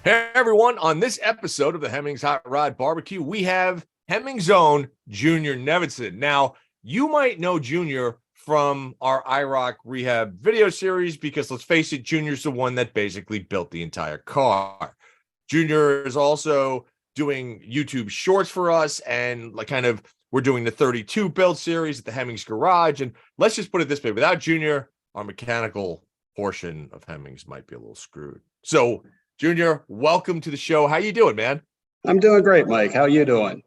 Hey everyone, on this episode of the Hemmings Hot Rod BBQ, we have Hemmings' own Junior Nevinson. Now, you might know Junior from our IROC REHAB video series because let's face it, Junior's the one that basically built the entire car. Junior is also doing YouTube shorts for us, and we're doing the 32 build series at the Hemmings Garage. And let's just put it this way, without Junior, our mechanical portion of Hemmings might be a little screwed. So Junior, welcome to the show. How you doing, man? I'm doing great, Mike. How you doing?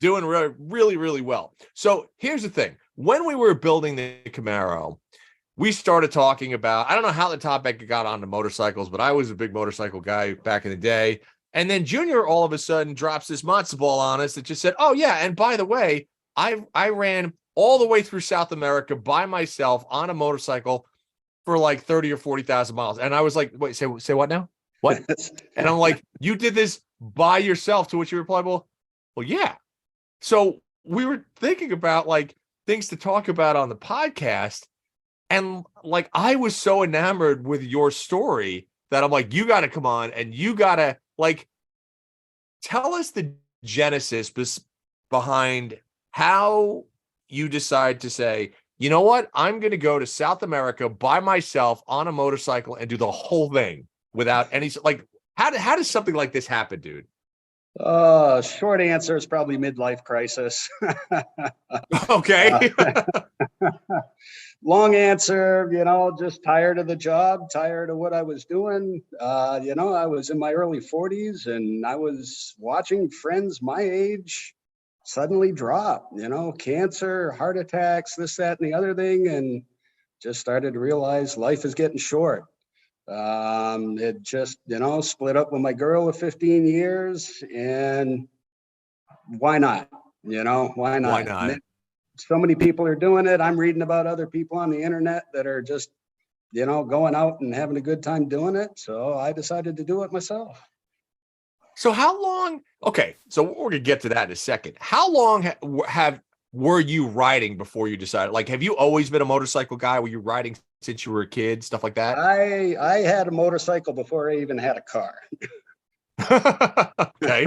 Doing really, really well. So here's the thing. When we were building the Camaro, we started talking about, I don't know how the topic got onto motorcycles, but I was a big motorcycle guy back in the day. And then Junior all of a sudden drops this matzo ball on us that just said, oh yeah, and by the way, I ran all the way through South America by myself on a motorcycle for like 30 or 40,000 miles. And I was like, wait, say what now? What? And I'm like, you did this by yourself, to which you replied, well, yeah. So we were thinking about like things to talk about on the podcast. And like, I was so enamored with your story that I'm like, you got to come on and you got to like, tell us the genesis behind how you decide to say, you know what? I'm going to go to South America by myself on a motorcycle and do the whole thing. Without any, like, how does something like this happen, dude? Short answer is probably midlife crisis. Okay. Long answer, just tired of the job, tired of what I was doing. I was in my early 40s and I was watching friends my age suddenly drop, cancer, heart attacks, this, that, and the other thing. And just started to realize life is getting short. It just, split up with my girl of 15 years, and why not? Why not? Why not? So many people are doing it. I'm reading about other people on the internet that are just, going out and having a good time doing it. So I decided to do it myself. So how long? Okay, so we're gonna get to that in a second. How long were you riding before you decided? Like, have you always been a motorcycle guy? Were you riding since you were a kid, stuff like that? I had a motorcycle before I even had a car. Okay.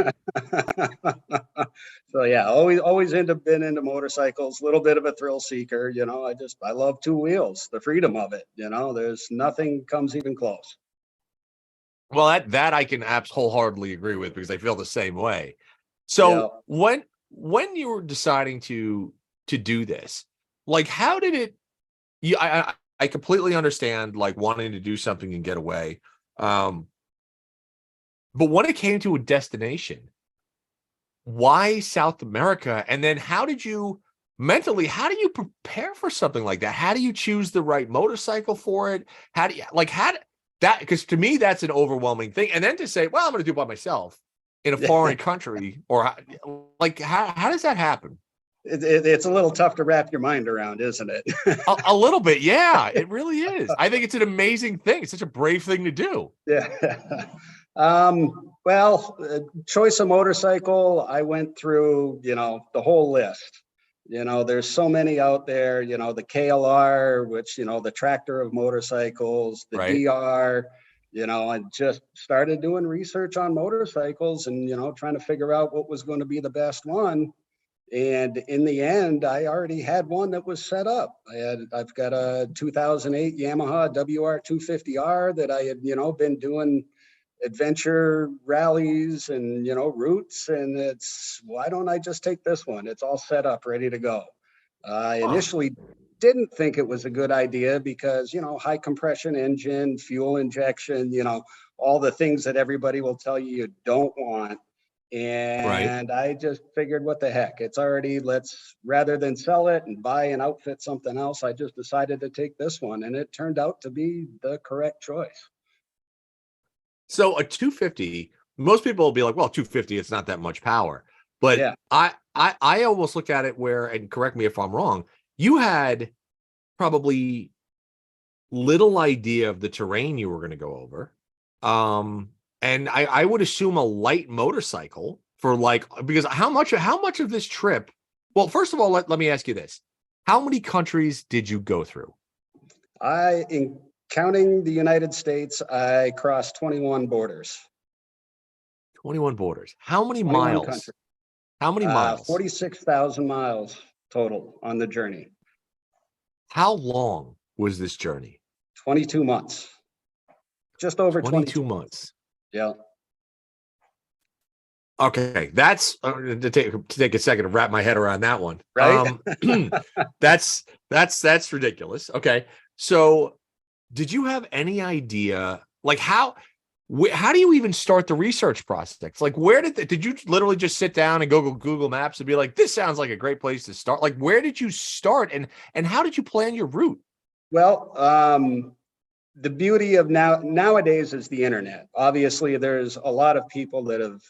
So yeah, always been into motorcycles, a little bit of a thrill seeker. I love two wheels, the freedom of it. There's nothing comes even close. Well, that I can wholeheartedly agree with because I feel the same way. So yeah. When you were deciding to do this, like, how did it? I completely understand like wanting to do something and get away, but when it came to a destination, why South America? And then how do you prepare for something like that? How do you choose the right motorcycle for it? Because to me, that's an overwhelming thing. And then to say, well, I'm going to do it by myself in a foreign country, or like, how does that happen? It's a little tough to wrap your mind around, isn't it? a little bit. Yeah, it really is. I think it's an amazing thing. It's such a brave thing to do. Yeah. Choice of motorcycle, I went through, the whole list. There's so many out there, the KLR, which, the tractor of motorcycles, the right. DR, I just started doing research on motorcycles and, trying to figure out what was going to be the best one. And in the end, I already had one that was set up. I've got a 2008 Yamaha WR250R that I had, been doing adventure rallies and, routes. And why don't I just take this one? It's all set up, ready to go. I initially didn't think it was a good idea because, high compression engine, fuel injection, all the things that everybody will tell you don't want. And right. I just figured, what the heck, it's already, rather than sell it and buy and outfit something else, I just decided to take this one, and it turned out to be the correct choice. So a 250, most people will be like, well, 250, it's not that much power. But yeah. I almost look at it where, and correct me if I'm wrong, you had probably little idea of the terrain you were going to go over. And I would assume a light motorcycle for because how much of this trip? Well, first of all, let me ask you this. How many countries did you go through? In counting the United States, I crossed 21 borders. 21 borders. How many 21 miles? countries. How many miles? 46,000 miles total on the journey. How long was this journey? 22 months. Just over 22 months. Yeah. Okay, that's to take a second to wrap my head around that one. Right. That's ridiculous. Okay, so did you have any idea, like how do you even start the research process? Like, where did you literally just sit down and go Google Maps and be like, this sounds like a great place to start? Like, where did you start, and how did you plan your route? Well, the beauty of nowadays is the internet. Obviously, there's a lot of people that have,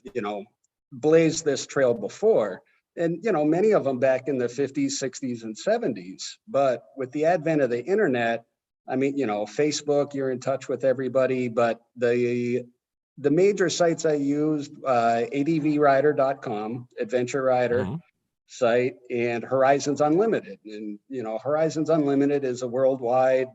blazed this trail before, and, many of them back in the 50s, 60s, and 70s. But with the advent of the internet, I mean, Facebook, you're in touch with everybody, but the major sites I used, advrider.com, Adventure Rider site, and Horizons Unlimited. And, Horizons Unlimited is a worldwide,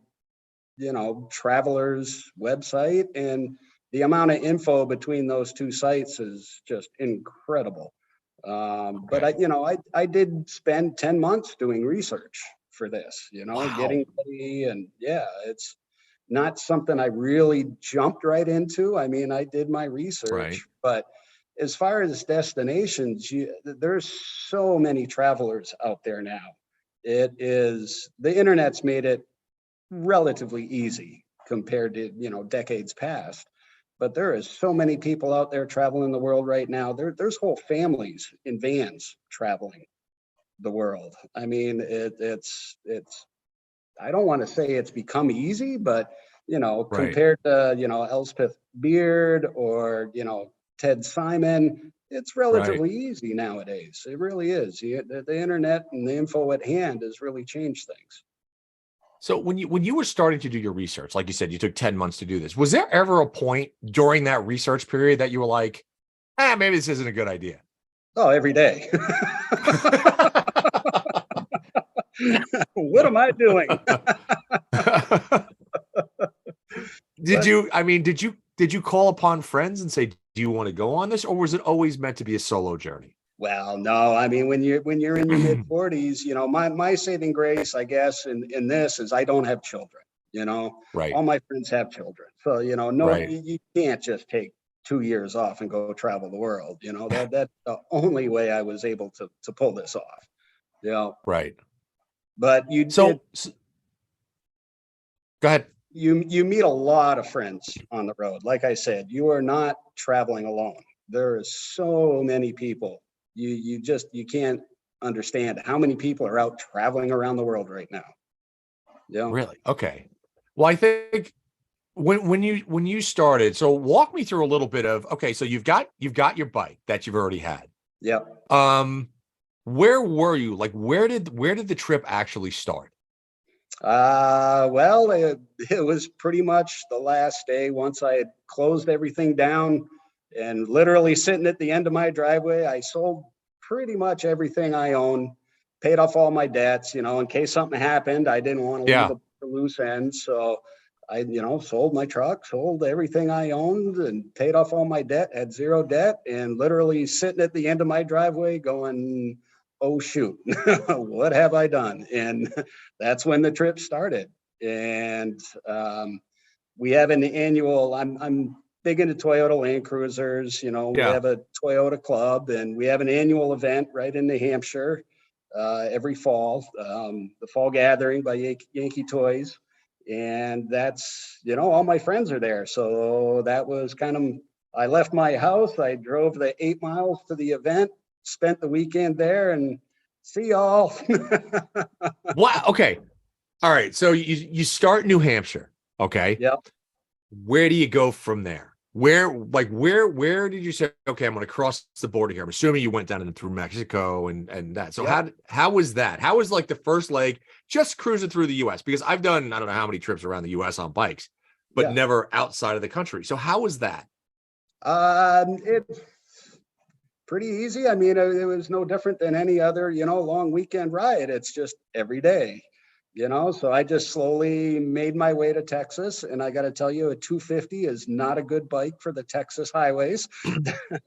travelers website, and the amount of info between those two sites is just incredible. But I did spend 10 months doing research for this, Wow. getting ready, and yeah, it's not something I really jumped right into. I mean, I did my research, Right. but as far as destinations, there's so many travelers out there now. The internet's made it relatively easy compared to, decades past. But there is so many people out there traveling the world right now. There's whole families in vans traveling the world. I mean, it's I don't want to say it's become easy, but compared to Elspeth Beard or Ted Simon, it's relatively easy nowadays. It really is. The internet and the info at hand has really changed things. So when you were starting to do your research, like you said, you took 10 months to do this. Was there ever a point during that research period that you were like, maybe this isn't a good idea? Oh, every day. What am I doing? Did you call upon friends and say, do you want to go on this? Or was it always meant to be a solo journey? Well, no, I mean, when you're in your mid 40s, my saving grace, I guess, in this is I don't have children, Right. All my friends have children. So, you can't just take 2 years off and go travel the world. That's the only way I was able to pull this off. Right. But go ahead. You meet a lot of friends on the road. Like I said, you are not traveling alone. There are so many people. You can't understand how many people are out traveling around the world right now. Yeah. Really? Okay. Well, I think when you started, so walk me through a little bit of, okay, so you've got your bike that you've already had. Yep. Where were you? Like, where did the trip actually start? Well, it was pretty much the last day once I had closed everything down and literally sitting at the end of my driveway. I sold pretty much everything I own, paid off all my debts, in case something happened. I didn't want to leave a loose end. So I, sold my truck, sold everything I owned and paid off all my debt, had zero debt, and literally sitting at the end of my driveway going, oh, shoot, what have I done? And that's when the trip started. And we have an annual, I'm big into Toyota Land Cruisers, we have a Toyota club, and we have an annual event right in New Hampshire every fall, the Fall Gathering by Yankee Toys. And that's, all my friends are there. So that was I left my house, I drove the 8 miles to the event, spent the weekend there, and see y'all. Wow. Okay. All right. So you start New Hampshire. Okay. Yep. Where do you go from there? Where did you say, okay, I'm going to cross the border here? I'm assuming you went down and through Mexico and that. So how was that? How was like the first leg just cruising through the US? Because I've done, I don't know how many trips around the US on bikes, but never outside of the country. So how was that? It's pretty easy. I mean, it was no different than any other, long weekend ride. It's just every day, you know, so I just slowly made my way to Texas. And I got to tell you, a 250 is not a good bike for the Texas highways.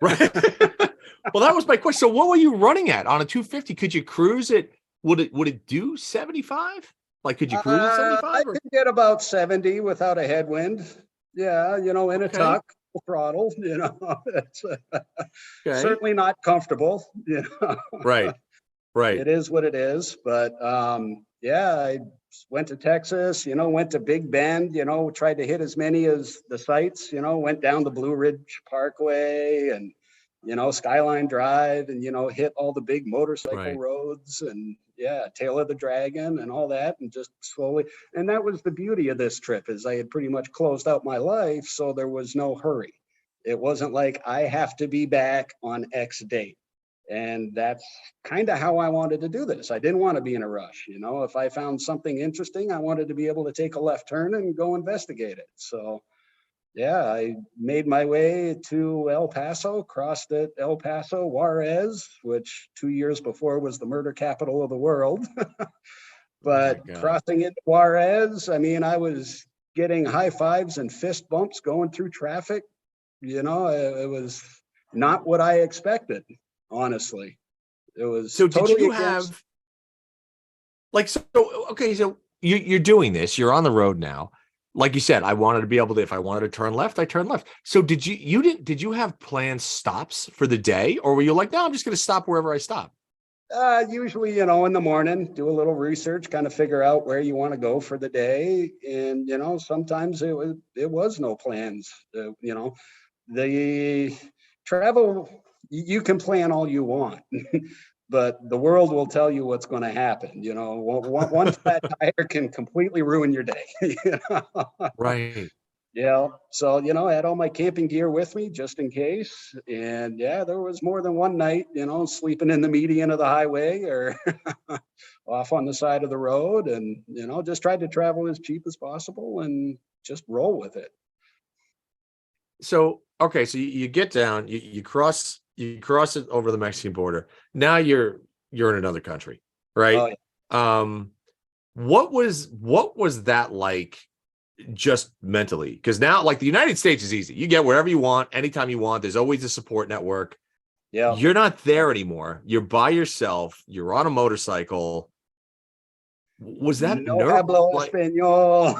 Right. Well, that was my question. So what were you running at on a 250? Could you cruise it? Would it do 75? Like, could you cruise at I 75? could get about 70 without a headwind. Yeah, you know, in a Okay. tuck, throttle, you know, it's Okay. certainly not comfortable, you know. Right. Right. It is what it is. But yeah, I went to Texas, you know, went to Big Bend, you know, tried to hit as many as the sites, you know, went down the Blue Ridge Parkway and, you know, Skyline Drive and, you know, hit all the big motorcycle Right. roads and yeah, Tail of the Dragon and all that. And just slowly. And that was the beauty of this trip is I had pretty much closed out my life. So there was no hurry. It wasn't like I have to be back on X date. And that's kind of how I wanted to do this. I didn't want to be in a rush. You know, if I found something interesting, I wanted to be able to take a left turn and go investigate it. So, yeah, I made my way to El Paso, crossed at El Paso, Juarez, which 2 years before was the murder capital of the world. But crossing into Juarez, I mean, I was getting high fives and fist bumps going through traffic. You know, it was not what I expected. Honestly, it was So totally did you against... have like, so, okay, so you're doing this, you're on the road now. Like you said, I wanted to be able to, if I wanted to turn left, I turned left. So did you have planned stops for the day, or were you like, no, I'm just going to stop wherever I stop? Usually, you know, in the morning, do a little research, kind of figure out where you want to go for the day. And, you know, sometimes it was no plans. You know, the travel, you can plan all you want, but the world will tell you what's going to happen. You know, one flat tire can completely ruin your day. You know? Right. Yeah. So, you know, I had all my camping gear with me just in case. And yeah, there was more than one night, you know, sleeping in the median of the highway or off on the side of the road and, you know, just tried to travel as cheap as possible and just roll with it. So, okay, so you get down, you cross it over the Mexican border. Now you're in another country, right? Oh, Yeah. What was that like just mentally? Because now, like, the United States is easy. You get wherever you want, anytime you want. There's always a support network. yeah. You're not there anymore. You're by yourself. You're on a motorcycle. Was that No hablo like, español.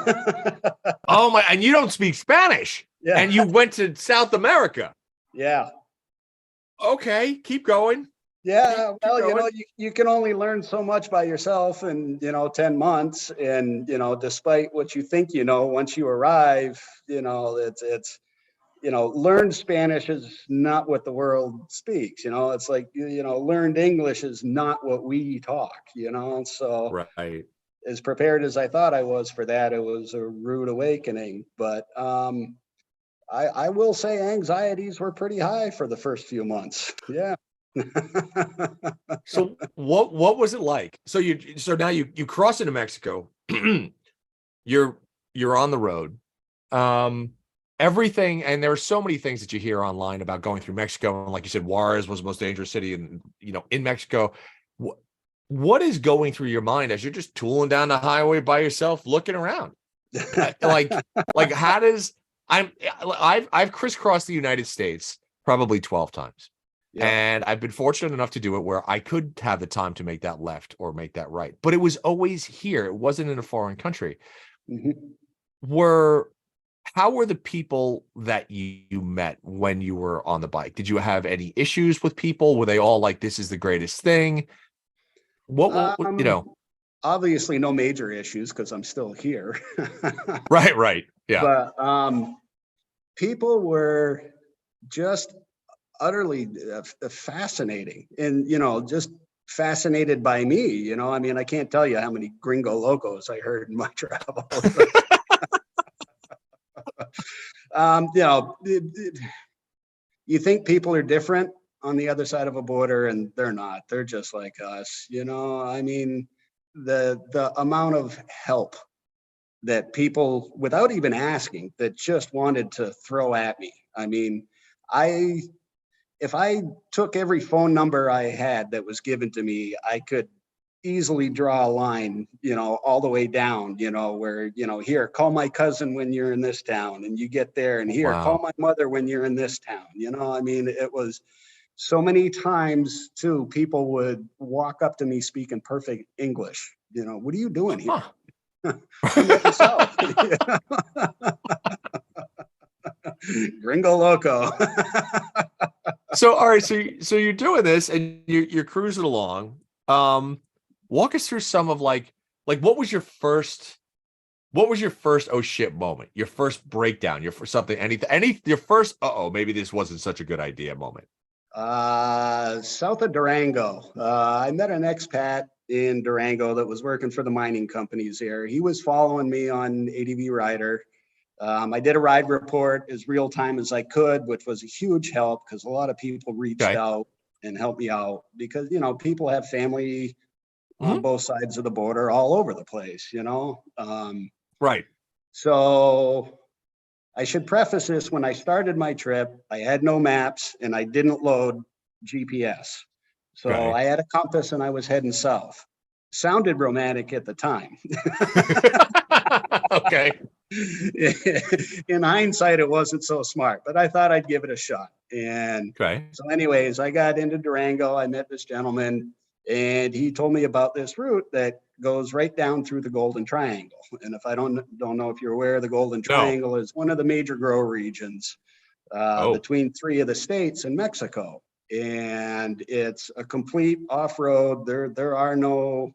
oh my, and you don't speak Spanish. Yeah. And you went to South America. Yeah. Okay, keep going. Yeah, Keep well, you know, going. you can only learn so much by yourself in, you know, 10 months. And, you know, despite what you think, you know, once you arrive, you know, it's, you know, learned Spanish is not what the world speaks. You know, it's like, you know, learned English is not what we talk, you know. So Right. as prepared as I thought I was for that, it was a rude awakening. But I will say anxieties were pretty high for the first few months. Yeah. So what was it like? So now you cross into Mexico. you're on the road. Everything, and there are so many things that you hear online about going through Mexico, and like you said, Juarez was the most dangerous city in Mexico. What is going through your mind as you're just tooling down the highway by yourself, looking around? like how does I've crisscrossed the United States probably 12 times. Yeah. And I've been fortunate enough to do it where I could have the time to make that left or make that right. But it was always here. It wasn't in a foreign country. Mm-hmm. How were the people that you met when you were on the bike? Did you have any issues with people? Were they all like, this is the greatest thing? What you know? Obviously no major issues because I'm still here. Right. Yeah. But people were just utterly fascinating and, you know, just fascinated by me. You know, I mean, I can't tell you how many gringo locos I heard in my travels. You know, you think people are different on the other side of a border and they're not. They're just like us. You know, I mean, the amount of help that people, without even asking, that just wanted to throw at me. I mean, if I took every phone number I had that was given to me, I could easily draw a line, all the way down, where, here, call my cousin when you're in this town, and you get there, and here, call Wow. my mother when you're in this town. I mean, it was so many times too, people would walk up to me speaking perfect English. What are you doing here? Huh. I'm heading south. Gringo loco. So, all right. So you're doing this and you're cruising along. Walk us through some of like what was your first oh shit moment, your first breakdown, your first something, your first, maybe this wasn't such a good idea moment. South of Durango. I met an expat in Durango that was working for the mining companies here. He was following me on ADV Rider. I did a ride report as real time as I could, which was a huge help because a lot of people reached out and helped me out because, people have family on both sides of the border all over the place, Right. So I should preface this, when I started my trip, I had no maps and I didn't load GPS. So I had a compass and I was heading south. Sounded romantic at the time. Okay. In hindsight, it wasn't so smart, but I thought I'd give it a shot. And so anyways, I got into Durango. I met this gentleman and he told me about this route that goes right down through the Golden Triangle. And if I don't know if you're aware, the Golden Triangle is one of the major grow regions between 3 of the states and Mexico. And it's a complete off-road. There are no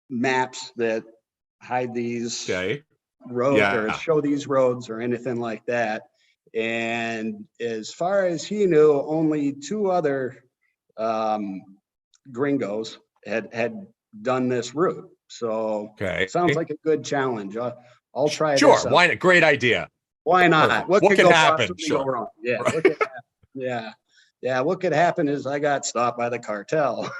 maps that hide these roads or show these roads or anything like that. And as far as he knew, only 2 other gringos had done this route. So sounds like a good challenge. I'll try this out. Why not? Great idea. Why not? What could happen? Go wrong? Yeah. What could happen? Yeah. What could happen is I got stopped by the cartel.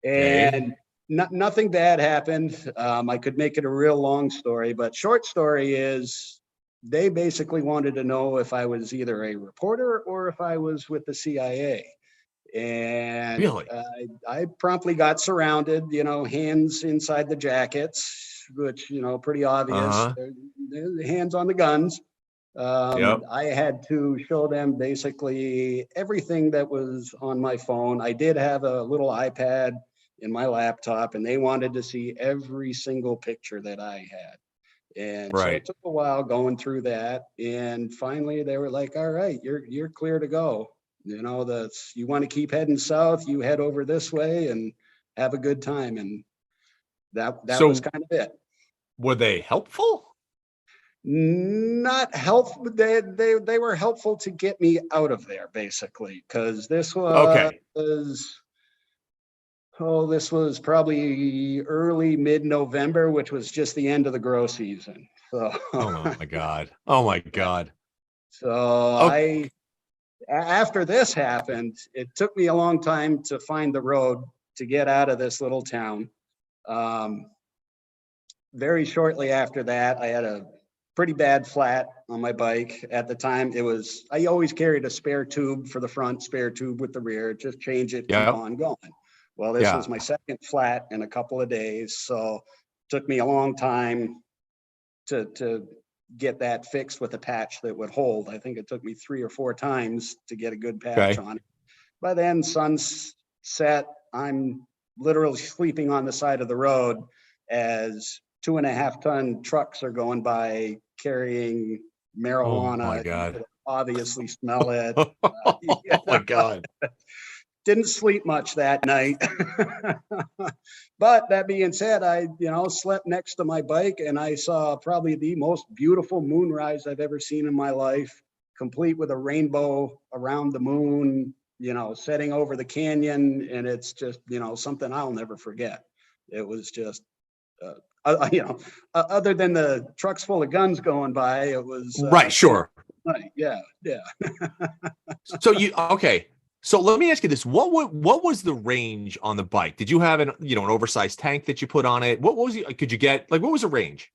And nothing bad happened. I could make it a real long story, but short story is they basically wanted to know if I was either a reporter or if I was with the CIA. And I promptly got surrounded, hands inside the jackets, which, pretty obvious. Hands on the guns. I had to show them basically everything that was on my phone. I did have a little iPad in my laptop, and they wanted to see every single picture that I had. And so it took a while going through that. And finally they were like, all right, you're clear to go. You want to keep heading south, you head over this way and have a good time. And that was kind of it. Were they helpful? Not helpful. They were helpful to get me out of there, basically, because this was this was probably early mid-November, which was just the end of the grow season. So oh my god. So after this happened, it took me a long time to find the road to get out of this little town. Very shortly after that, I had a pretty bad flat on my bike. At the time, I always carried a spare tube for the front, spare tube with the rear, just change it, keep on going. Well, this was my second flat in a couple of days. So it took me a long time to get that fixed with a patch that would hold. I think it took me 3 or 4 times to get a good patch on it. By then, sun's set. I'm literally sleeping on the side of the road as 2.5-ton trucks are going by carrying marijuana. Oh my God. You could obviously smell it. Oh my God. Didn't sleep much that night. But that being said, I, slept next to my bike and I saw probably the most beautiful moonrise I've ever seen in my life, complete with a rainbow around the moon, setting over the canyon. And it's just, something I'll never forget. It was just, other than the trucks full of guns going by, it was sure. Yeah. So let me ask you this: what was the range on the bike? Did you have an oversized tank that you put on it? What was it? Could you get what was the range?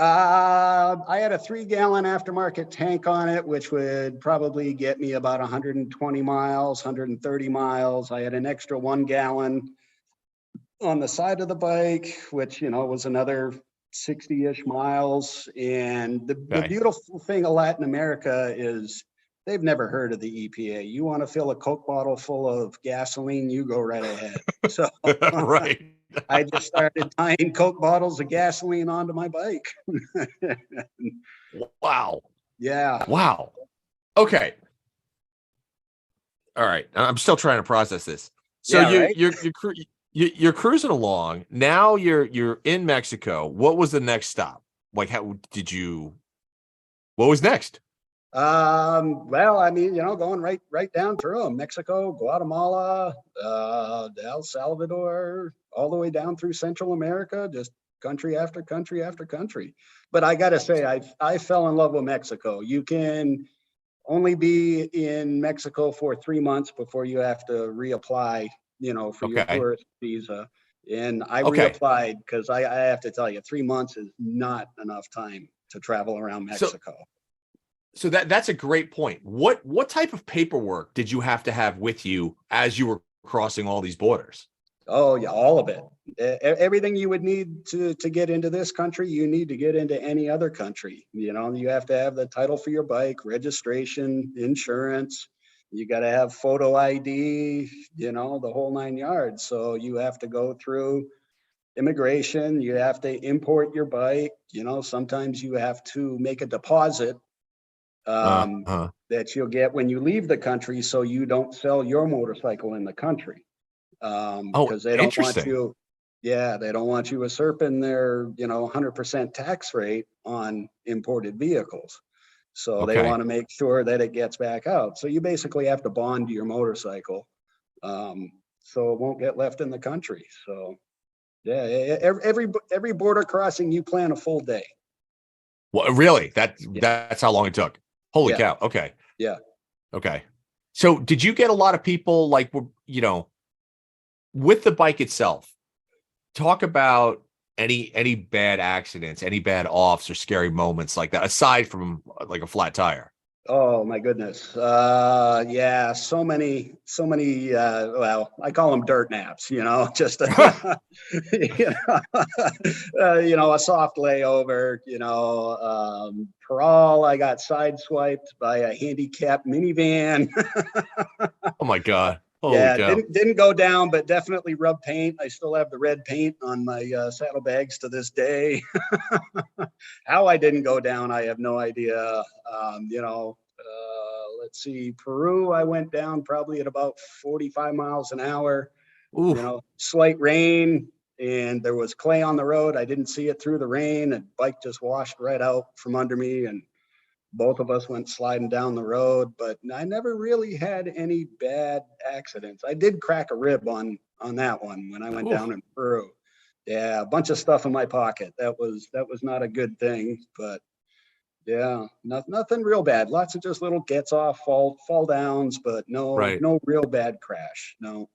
I had a 3-gallon aftermarket tank on it, which would probably get me about 120 miles, 130 miles. I had an extra 1 gallon on the side of the bike, which, was another 60-ish miles. And the Okay. beautiful thing of Latin America is they've never heard of the EPA. You want to fill a Coke bottle full of gasoline, you go right ahead. So Right. I just started tying Coke bottles of gasoline onto my bike. Wow. Yeah. Wow. Okay. All right. I'm still trying to process this. So Yeah, right? you're cruising along. Now you're in Mexico. What was the next stop? Like, what was next? Well, I mean, going right down through them, Mexico, Guatemala, El Salvador, all the way down through Central America, just country after country after country. But I gotta say, I fell in love with Mexico. You can only be in Mexico for 3 months before you have to reapply, for your Okay. tourist visa. And I Okay. reapplied because I have to tell you, 3 months is not enough time to travel around Mexico. So that's a great point. What type of paperwork did you have to have with you as you were crossing all these borders? Oh yeah, all of it. Everything you would need to get into this country, you need to get into any other country. You have to have the title for your bike, registration, insurance. You got to have photo ID, the whole 9 yards. So you have to go through immigration. You have to import your bike. Sometimes you have to make a deposit that you'll get when you leave the country, so you don't sell your motorcycle in the country. Because they don't want you, they don't want you usurping their, 100% tax rate on imported vehicles. So they want to make sure that it gets back out. So you basically have to bond your motorcycle, so it won't get left in the country. So yeah, every border crossing, you plan a full day. Well, really? That's how long it took. Holy cow. Okay. Yeah. Okay. So did you get a lot of people like, with the bike itself? Talk about any bad accidents, any bad offs or scary moments like that, aside from like a flat tire. Oh my goodness. Yeah, so many, well, I call them dirt naps, just, a soft layover, parole. I got sideswiped by a handicapped minivan. Oh my God. Holy Yeah, cow. didn't go down, but definitely rubbed paint. I still have the red paint on my saddlebags to this day. How I didn't go down, I have no idea. Let's see, Peru, I went down probably at about 45 miles an hour. Oof. Slight rain, and there was clay on the road. I didn't see it through the rain, and bike just washed right out from under me, and both of us went sliding down the road. But I never really had any bad accidents. I did crack a rib on that one when I went down in Peru. Yeah, a bunch of stuff in my pocket. That was not a good thing, but yeah, nothing real bad. Lots of just little gets off, fall downs, but no real bad crash. No,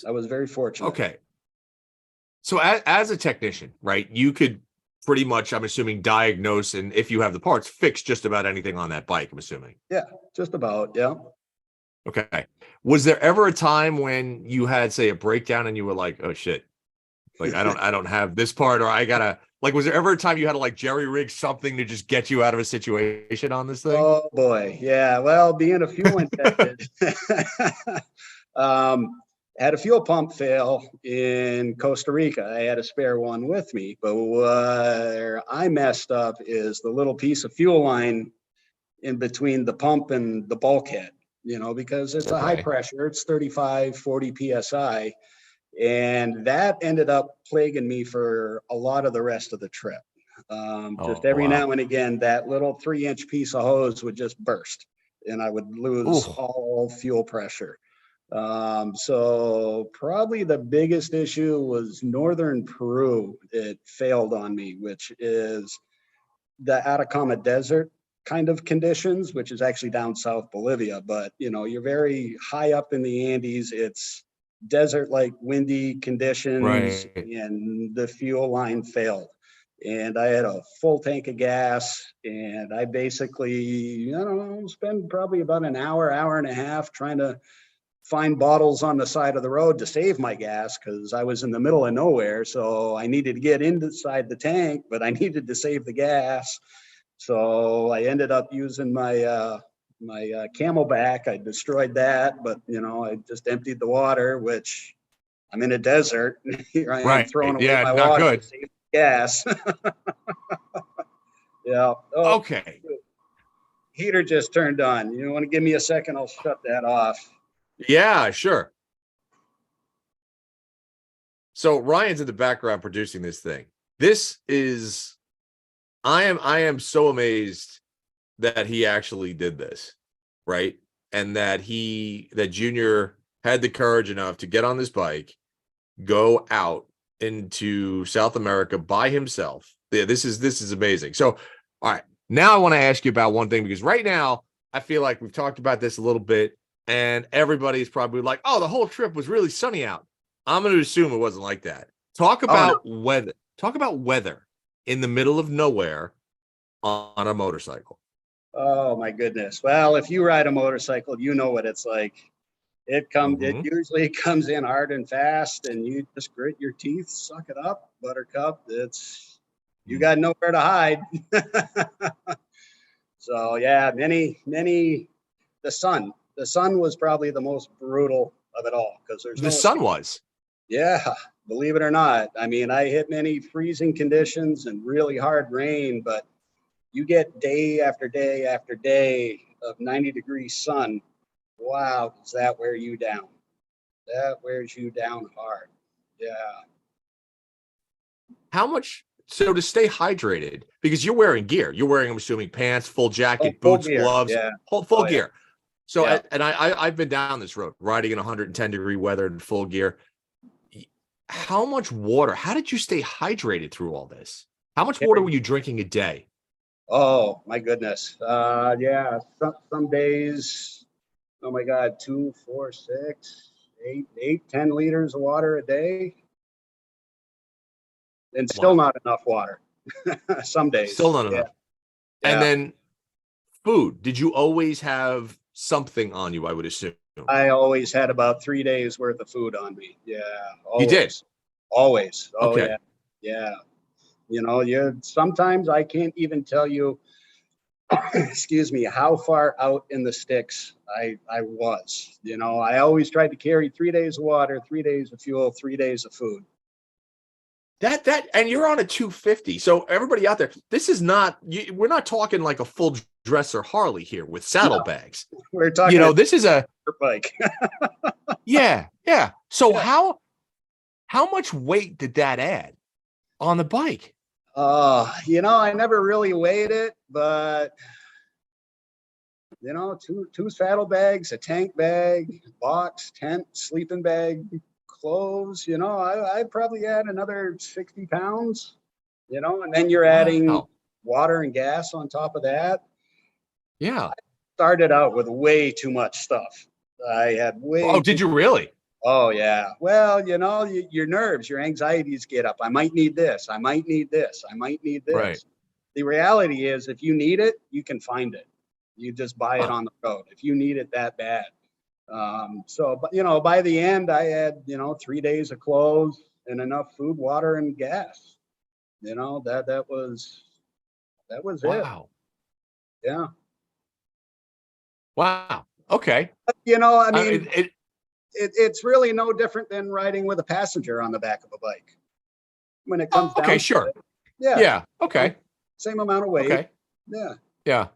I was very fortunate. Okay. So as a technician, right, you could pretty much, I'm assuming, diagnose, and if you have the parts, fix just about anything on that bike, I'm assuming. Yeah, just about. Yeah. Okay. Was there ever a time when you had, say, a breakdown and you were like, oh shit, like I don't have this part, or I gotta, like, was there ever a time you had to like jerry rig something to just get you out of a situation on this thing? Oh boy. Yeah. Well, being a fuel injected, had a fuel pump fail in Costa Rica. I had a spare one with me, but where I messed up is the little piece of fuel line in between the pump and the bulkhead, because it's a high pressure, it's 35, 40 PSI. And that ended up plaguing me for a lot of the rest of the trip. Just every now and again, that little 3-inch piece of hose would just burst and I would lose all fuel pressure. So probably the biggest issue was northern Peru. It failed on me, which is the Atacama Desert kind of conditions, which is actually down south Bolivia. But, you're very high up in the Andes. It's desert-like windy conditions, and the fuel line failed. and I had a full tank of gas, and I basically, spend probably about an hour, hour and a half trying to find bottles on the side of the road to save my gas, because I was in the middle of nowhere. So I needed to get inside the tank, but I needed to save the gas. So I ended up using my Camelback. I destroyed that, but I just emptied the water, which I'm in a desert. Here I am throwing away Yeah, my not water good. to save gas. Yeah. Oh, Okay. heater just turned on. You want to give me a second? I'll shut that off. Yeah, sure. So Ryan's in the background producing this thing. I am so amazed that he actually did this, right? And that Junior had the courage enough to get on this bike, go out into South America by himself. Yeah, this is amazing. So, all right, now I want to ask you about one thing, because right now I feel like we've talked about this a little bit, and everybody's probably like, "Oh, the whole trip was really sunny out." I'm going to assume it wasn't like that. Talk about weather. Talk about weather in the middle of nowhere on a motorcycle. Oh my goodness. Well, if you ride a motorcycle, you know what it's like. It usually comes in hard and fast, and you just grit your teeth, suck it up, buttercup. You got nowhere to hide. So yeah, the sun was probably the most brutal of it all, because there's The sun was. Yeah, believe it or not. I mean, I hit many freezing conditions and really hard rain, but you get day after day after day of 90-degree sun. Wow, does that wear you down? That wears you down hard. Yeah. How much? So to stay hydrated, because you're wearing gear, I'm assuming pants, full jacket, Full boots, gear. gloves, Yeah. full gear. So, Yeah. I've been down this road riding in 110-degree weather in full gear. How much water? How did you stay hydrated through all this? How much water were you drinking a day? Oh my goodness. Yeah. Some days, oh my God, 2, 4, 6, 8, 10 liters of water a day. And still not enough water. Some days. Still not enough. Yeah. And then food. Did you always have something on you, I would assume? I always had about 3 days worth of food on me. Yeah. You did? Always. Oh, okay. Yeah. Sometimes I can't even tell you, excuse me, how far out in the sticks I was. I always tried to carry 3 days of water, 3 days of fuel, 3 days of food. And you're on a 250. So everybody out there, this is not, we're not talking like a full dresser Harley here with saddlebags. We're talking, this is a bike. Yeah. So how much weight did that add on the bike? I never really weighed it, but two saddlebags, a tank bag, box, tent, sleeping bag, clothes, I probably add another 60 pounds, and then you're adding water and gas on top of that. Yeah. I started out with way too much stuff. I had did you really? Oh yeah. Well, your nerves, your anxieties get up. I might need this. I might need this. I might need this. Right. The reality is, if you need it, you can find it. You just buy it on the road if you need it that bad. But by the end, I had 3 days of clothes and enough food, water, and gas. That was it. Wow. Yeah. Wow. Okay. I mean, it's really no different than riding with a passenger on the back of a bike. When it comes down. Okay, sure. It, yeah. Yeah. Okay. Same amount of weight. Okay. Yeah. Yeah.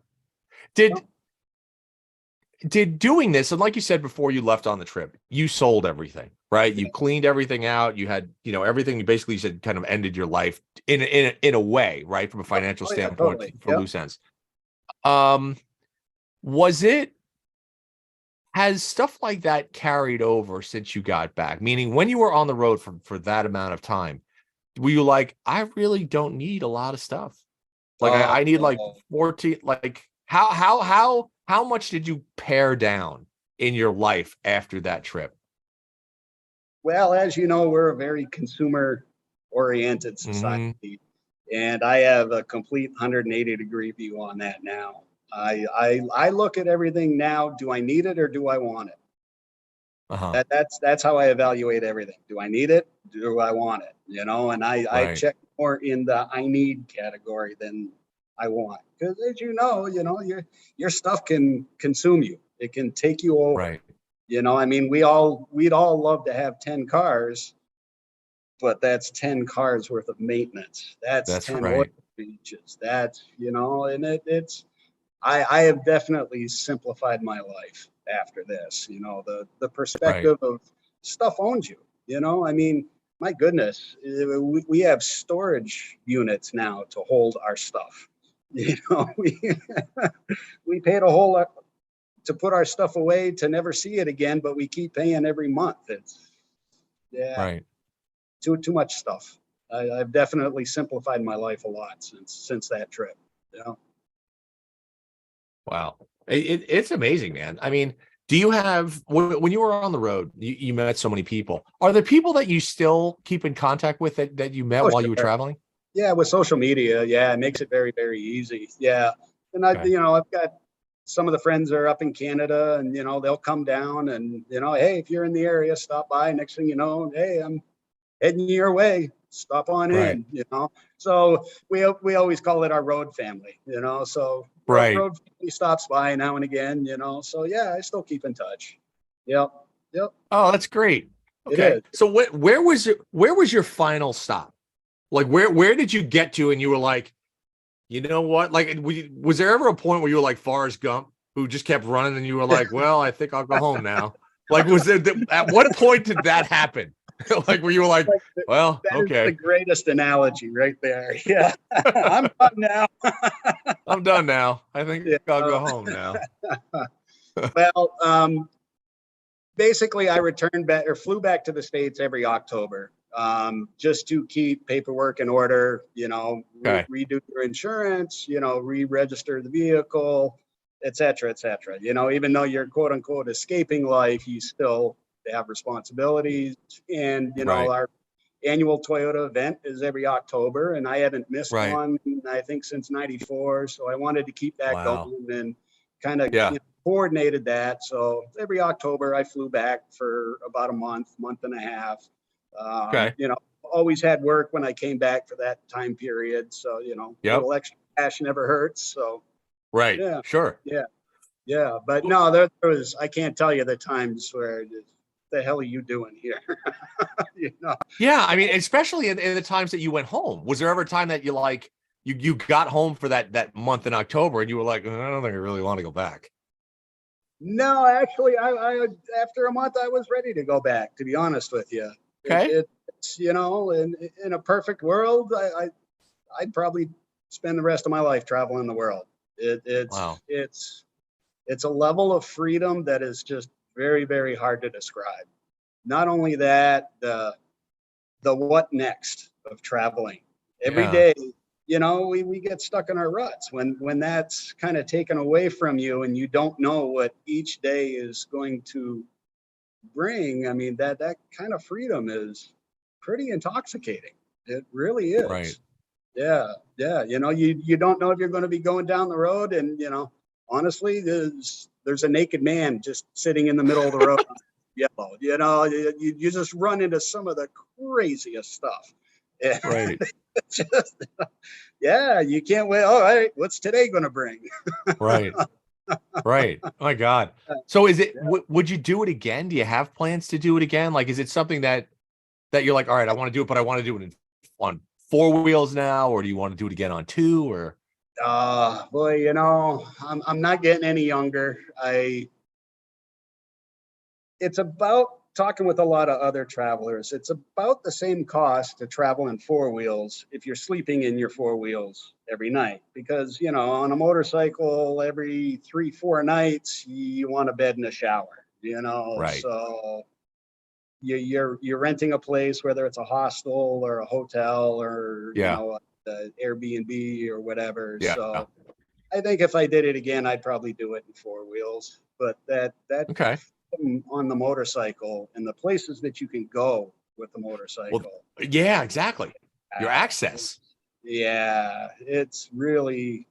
Did doing this, and like you said before you left on the trip, you sold everything, right? You cleaned everything out. You had, everything. You basically said kind of ended your life in a way, right, from a financial standpoint, totally. for loose ends. Has stuff like that carried over since you got back? Meaning, when you were on the road for that amount of time, were you like, I really don't need a lot of stuff? Like, I need like 14. Like, how much did you pare down in your life after that trip? Well, as you know, we're a very consumer-oriented society. And I have a complete 180-degree view on that now. I look at everything now. Do I need it or do I want it? Uh-huh. That's how I evaluate everything. Do I need it? Do I want it? You know, and I Right. check more in the I need category than I want. Because as you know, your stuff can consume you. It can take you over. Right. You know, I mean, we'd all love to have 10 cars, but that's 10 cars worth of maintenance. That's That's 10 oil right. changes. That's, and it's I have definitely simplified my life after this. You know, the Right. perspective of stuff owns you. You know, I mean, my goodness, we have storage units now to hold our stuff. You know, we paid a whole lot to put our stuff away to never see it again, but we keep paying every month. It's yeah, Right. too much stuff. I've definitely simplified my life a lot since that trip. Yeah. Wow. It's amazing, man. I mean, do you have, when you were on the road, you met so many people. Are there people that you still keep in contact with that you met Oh, while you were sure. traveling? Yeah, with social media, yeah, it makes it very, very easy. Yeah. And Okay. I've got some of the friends are up in Canada and, they'll come down and, hey, if you're in the area, stop by. Next thing you know, hey, I'm heading your way. Stop on Right. in. So we always call it our road family. So Right. road family stops by now and again. So yeah, I still keep in touch. Yep. Yep. Oh, that's great. It Okay. is. So where was your final stop? Like where did you get to and you were like, you know what? Like was there ever a point where you were like Forrest Gump who just kept running and you were like, well, I think I'll go home now. Like was there at what point did that happen? Like where you were like, Like well, that is the okay. greatast analogy right there. Yeah. I'm done now. I'm done now. I think Yeah. I'll go home now. Well, basically I returned back or flew back to the States every October, just to keep paperwork in order, Okay. redo your insurance, re-register the vehicle, et cetera, et cetera. Even though you're quote unquote escaping life, you still have responsibilities. And, Right. our annual Toyota event is every October, and I haven't missed Right. one, I think, since '94. So I wanted to keep that Wow. going and kind of Yeah. coordinated that. So every October, I flew back for about a month and a half. Okay. Always had work when I came back for that time period. So, a Yep. little extra cash never hurts. So, Right. yeah, Sure. yeah, yeah. But no, there was, I can't tell you the times where the hell are you doing here? you know, Yeah. I mean, especially in the times that you went home. Was there ever a time that you like you got home for that month in October and you were like, I don't think I really want to go back? No, actually, I after a month, I was ready to go back. To be honest with you, Okay. it's in a perfect world, I'd probably spend the rest of my life traveling the world. It, Wow. it's a level of freedom that is just very, very hard to describe. Not only that, the what next of traveling every Yeah. day. We get stuck in our ruts when that's kind of taken away from you and you don't know what each day is going to bring. I mean, that kind of freedom is pretty intoxicating. It really Right. is. Yeah, yeah. You don't know if you're going to be going down the road, and honestly, there's a naked man just sitting in the middle of the road. Yellow. You just run into some of the craziest stuff. Yeah. Right. Just, yeah, you can't wait. All right, what's today going to bring? Right. Right. Oh my God. So is it Yeah. would you do it again? Do you have plans to do it again? Like is it something that you're like, all right, I want to do it, but I want to do it on four wheels now, or do you want to do it again on two or Boy, I'm not getting any younger. It's about talking with a lot of other travelers. It's about the same cost to travel in four wheels if you're sleeping in your four wheels every night. Because, on a motorcycle, every 3-4 nights, you want a bed and a shower. right? So you're renting a place, whether it's a hostel or a hotel or, Yeah. Airbnb or whatever. Yeah. So I think if I did it again, I'd probably do it in four wheels. But that Okay. on the motorcycle and the places that you can go with the Well, motorcycle. yeah, exactly. Your Uh, access. Yeah, it's really,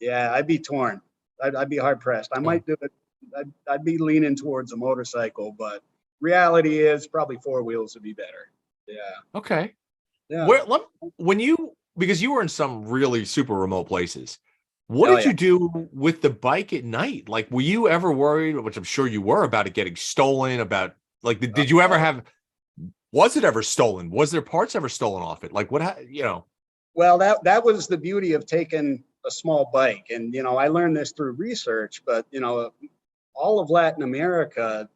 yeah, I'd be torn. I'd be hard pressed. I might do it. I'd be leaning towards a motorcycle, but reality is probably four wheels would be better. Yeah. Okay. Yeah. When you, because you were in some really super remote places, what Oh did yeah. you do with the bike at night? Like, were you ever worried, which I'm sure you were, about it getting stolen? About, like, did you ever have, was it ever stolen? Was there parts ever stolen off it? Like, you know? Well, that was the beauty of taking a small bike. And, you know, I learned this through research, but, you know, all of Latin America,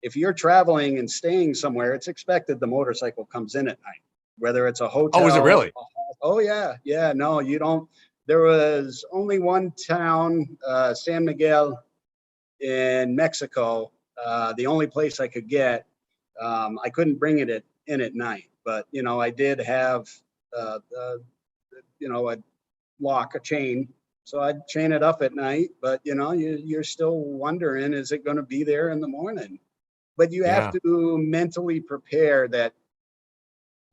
if you're traveling and staying somewhere, it's expected the motorcycle comes in at night, whether it's a hotel. Oh, is it really? Oh, yeah. Yeah. No, you don't. There was only one town, San Miguel in Mexico. The only place I could get, I couldn't bring it in at night, but, you know, I did have, you know, a lock, a chain. So I'd chain it up at night, but you know, you're still wondering, is it going to be there in the morning? But you have Yeah. to mentally prepare that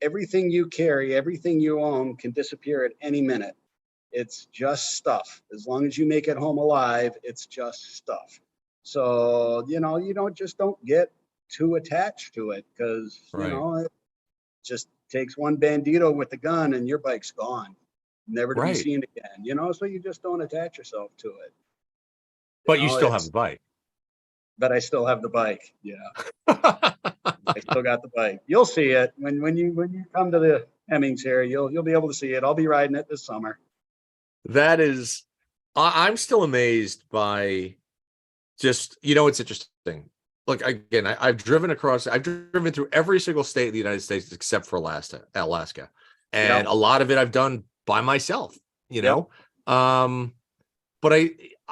everything you carry, everything you own can disappear at any minute. It's just stuff. As long as you make it home alive, it's just stuff. So, you know, you don't get too attached to it because, you Right. know, it just takes one bandito with the gun and your bike's gone, never to be Right. seen again, you know, so you just don't attach yourself to it. You But you know, still have the bike. but I still have the bike. Yeah. I still got the bike. You'll see it when you come to the Hemmings here, you'll be able to see it. I'll be riding it this summer. That is, I'm still amazed by just, you know, it's interesting. Look, again, I've driven through every single state of the United States except for Alaska. And Yep. a lot of it I've done by myself, you Yep. know. But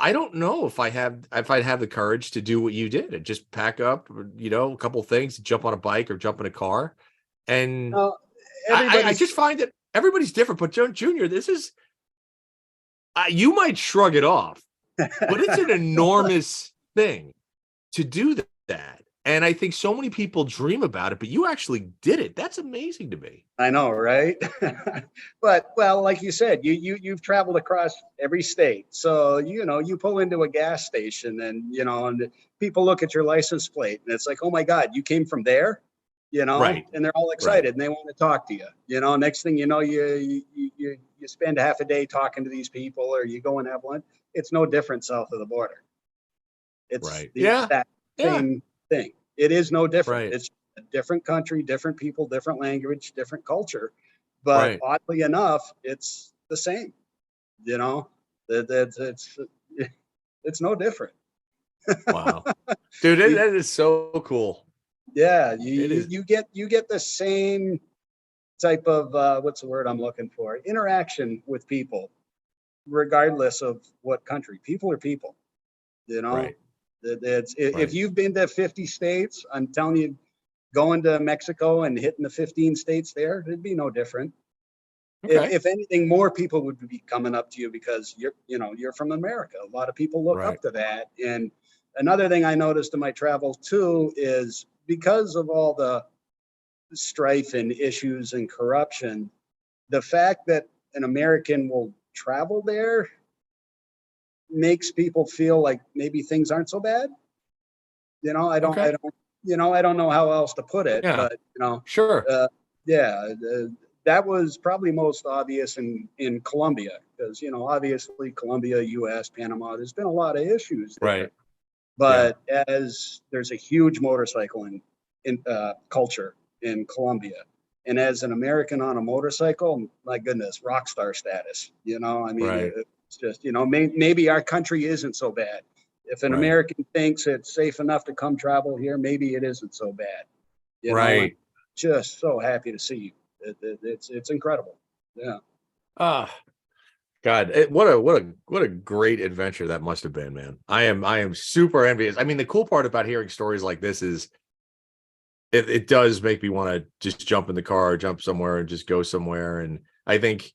I don't know if I'd have the courage to do what you did and just pack up, you know, a couple things, jump on a bike or jump in a car. And Uh, I everybody's just find that everybody's different. But Junior, this is, you might shrug it off, but it's an enormous thing to do that. And I think so many people dream about it, but you actually did it. That's amazing to me. I know, right? But well, like you said, you've traveled across every state. So, you know, you pull into a gas station and, you know, and people look at your license plate and it's like, oh my God, you came from there, you know, Right. and they're all excited and they want to talk to you. You know, next thing you know, you spend half a day talking to these people or you go and have lunch. It's no different south of the border. It's Right. the Yeah. exact same thing. It is no different. Right. It's a different country, different people, different language, different culture. But Right. oddly enough, it's the same. You know, it's no different. Wow. Dude, that is so cool. Yeah, It is. you get the same type of what's the word I'm looking for? Interaction with people, regardless of what country. People are people. You know, Right. If you've been to 50 states, I'm telling you, going to Mexico and hitting the 15 states there, it'd be no different. Okay. If anything, more people would be coming up to you because you're from America. A lot of people look Right. up to that. And another thing I noticed in my travels too is because of all the strife and issues and corruption, the fact that an American will travel there makes people feel like maybe things aren't so bad. You know, Okay. I don't know how else to put it, Yeah. but you know, Sure. yeah, that was probably most obvious in Colombia because you know, obviously Colombia, U.S., Panama, there's been a lot of issues there. Right. But as there's a huge motorcycle in culture in Colombia, and as an American on a motorcycle, my goodness, rock star status. You know, I mean, Right. it's just you know, maybe our country isn't so bad. If an Right. American thinks it's safe enough to come travel here, maybe it isn't so bad. You know, I'm Right. just so happy to see you. It's incredible. Yeah. Ah, God, what a great adventure that must have been, man. I am super envious. I mean, the cool part about hearing stories like this is it does make me want to just jump in the car, jump somewhere, and just go somewhere. And I think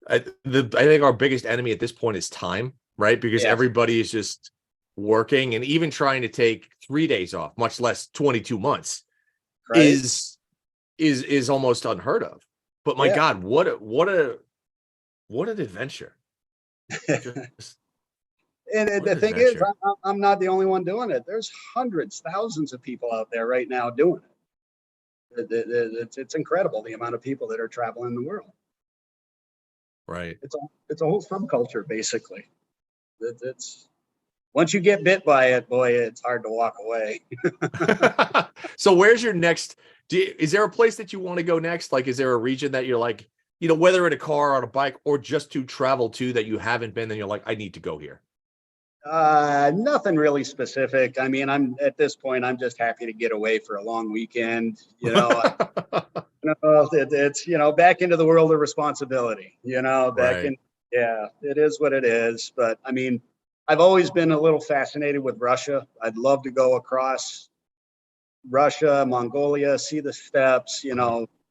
I think our biggest enemy at this point is time, right? Because Yes. everybody is just working, and even trying to take 3 days off, much less 22 months, Right. is almost unheard of. But my Yeah. God, what a what an adventure. Just, And what the an thing is, adventure. I'm not the only one doing it. There's hundreds, thousands of people out there right now doing it. It's incredible the amount of people that are traveling the world. Right. It's a whole subculture, basically. It's once you get bit by it, boy, it's hard to walk away. So where's your next, is there a place that you want to go next? Like, is there a region that you're like, you know, whether in a car, on a bike, or just to travel to that you haven't been, and you're like, I need to go here? Nothing really specific. I mean, I'm at this point, I'm just happy to get away for a long weekend. It's, back into the world of responsibility, back Right. in, yeah, it is what it is. But I mean, I've always been a little fascinated with Russia. I'd love to go across Russia, Mongolia, see the steppes,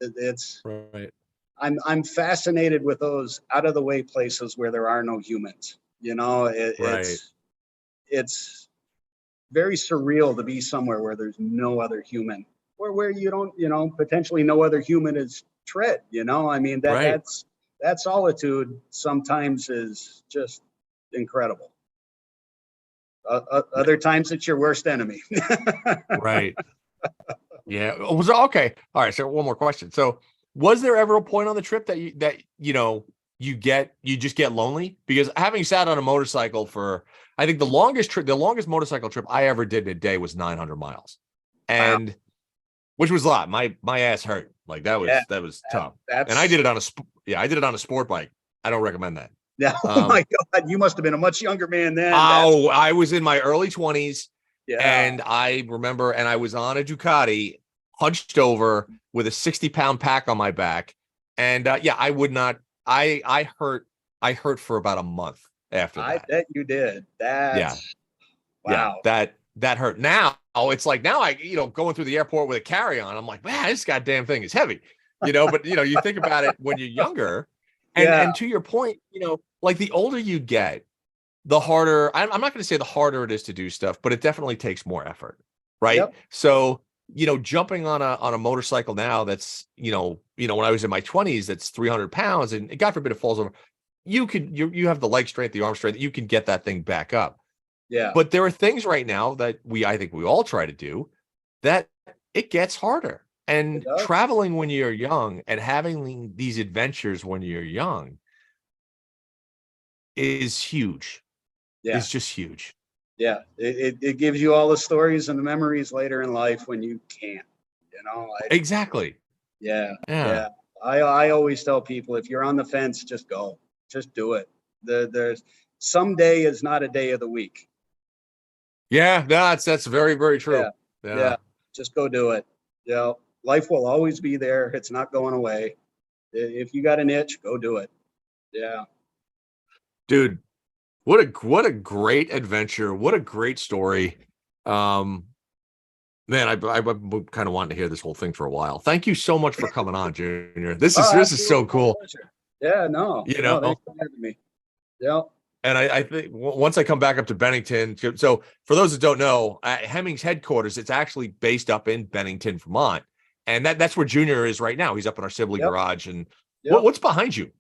it's, Right. I'm fascinated with those out of the way places where there are no humans, Right. it's very surreal to be somewhere where there's no other human, or where you don't, potentially no other human is tread, I mean, Right. that solitude sometimes is just incredible. Other times it's your worst enemy. Right. Yeah. Was okay. All right. So one more question. So was there ever a point on the trip that you just get lonely? Because having sat on a motorcycle for, I think the longest motorcycle trip I ever did in a day was 900 miles, Wow. and which was a lot. My ass hurt. Like that was tough. And I did it on a sport bike. I don't recommend that. Yeah. Oh my God. You must have been a much younger man then. Oh, I was in my early 20s. Yeah. And I remember, and I was on a Ducati, hunched over with a 60-pound pack on my back. And I would not, I hurt for about a month after that. I bet you did. Yeah. Wow. Yeah, that hurt. Now it's like, now I, going through the airport with a carry-on, I'm like, man, this goddamn thing is heavy, but you think about it when you're younger, and to your point, like the older you get, the harder, I'm not going to say the harder it is to do stuff, but it definitely takes more effort. Right. Yep. So, jumping on a motorcycle now that's, when I was in my 20s, that's 300 pounds, and God forbid it falls over, you have the leg strength, the arm strength, you can get that thing back up. Yeah. But there are things right now that I think we all try to do that it gets harder. And traveling when you're young and having these adventures when you're young is huge. Yeah. It's just huge. Yeah. It gives you all the stories and the memories later in life when you can't, Exactly. Yeah. Yeah. Yeah. I always tell people, if you're on the fence, just go, just do it. There's some day is not a day of the week. Yeah, that's very, very true. Yeah. Just go do it. Life will always be there. It's not going away. If you got an itch, go do it. Yeah. Dude, what a great adventure. What a great story. Man, I kind of wanted to hear this whole thing for a while. Thank you so much for coming on, Junior. This is so cool. Yeah, no. Thanks for having me. Yeah. And I think once I come back up to Bennington, so for those that don't know, Hemmings headquarters, it's actually based up in Bennington, Vermont. And that's where Junior is right now. He's up in our Sibley garage. And what's behind you?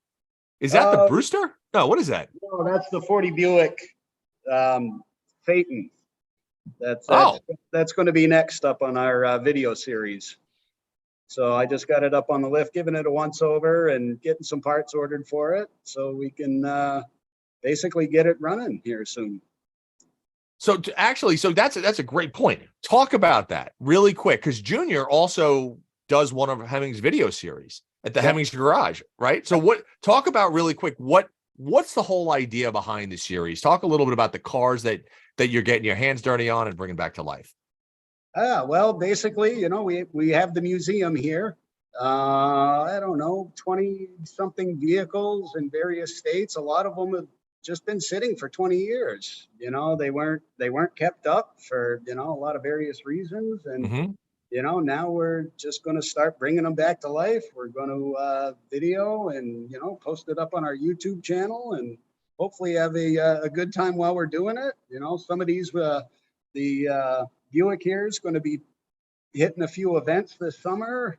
Is that the Brewster? No, what is that? No, that's the 40 Buick Phaeton. That's going to be next up on our video series. So I just got it up on the lift, giving it a once over and getting some parts ordered for it so we can basically get it running here soon. So that's a great point. Talk about that really quick, because Junior also does one of Hemmings video series at the Hemmings Garage, right? So talk about really quick, what's the whole idea behind the series? Talk a little bit about the cars that you're getting your hands dirty on and bringing back to life. Well, basically, we have the museum here. I don't know, 20 something vehicles in various states. A lot of them have just been sitting for 20 years. They weren't kept up for, a lot of various reasons. And, now we're just going to start bringing them back to life. We're going to video and, post it up on our YouTube channel and hopefully have a good time while we're doing it. Some of these, the Buick here is going to be hitting a few events this summer.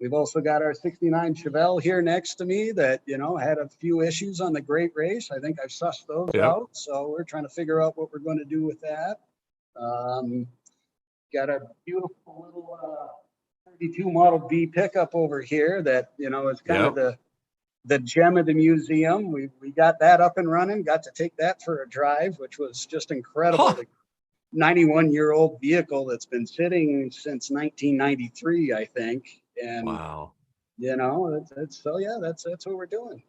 We've also got our 69 Chevelle here next to me that, you know, had a few issues on the Great Race. I think I've sussed those out. So we're trying to figure out what we're going to do with that. Got a beautiful little 32 Model B pickup over here that, you know, is kind of the gem of the museum. We got that up and running, got to take that for a drive, which was just incredible. Huh. 91-year-old vehicle that's been sitting since 1993, I think. And wow. you know, so yeah, that's what we're doing.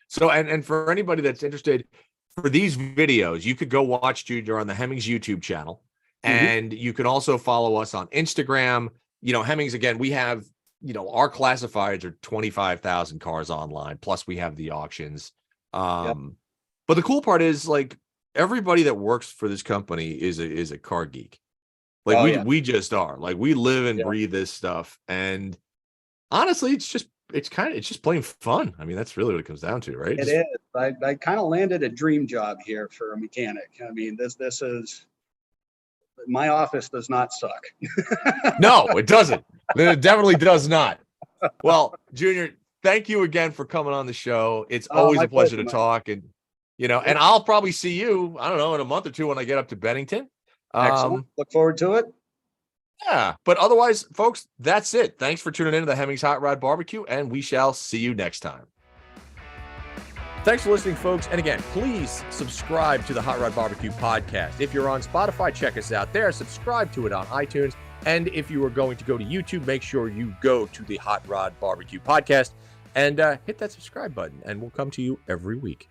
So, and for anybody that's interested, for these videos, you could go watch Junior on the Hemmings YouTube channel, and you can also follow us on Instagram. You know, Hemmings, again, we have, you know, our classifieds are 25,000 cars online, plus we have the auctions. But the cool part is, like, everybody that works for this company is a car geek. Like we just are. Like, we live and breathe this stuff. And honestly, it's just plain fun. I mean, that's really what it comes down to, right? It is. I kind of landed a dream job here for a mechanic. I mean, this is, my office does not suck. No, it doesn't. It definitely does not. Well, Junior, thank you again for coming on the show. It's always a pleasure to talk. And, you know, and I'll probably see you, I don't know, in a month or two when I get up to Bennington. Excellent. Look forward to it. Yeah. But otherwise, folks, that's it. Thanks for tuning in to the Hemmings Hot Rod BBQ, and we shall see you next time. Thanks for listening, folks. And again, please subscribe to the Hot Rod BBQ podcast. If you're on Spotify, check us out there. Subscribe to it on iTunes. And if you are going to go to YouTube, make sure you go to the Hot Rod BBQ podcast and hit that subscribe button, and we'll come to you every week.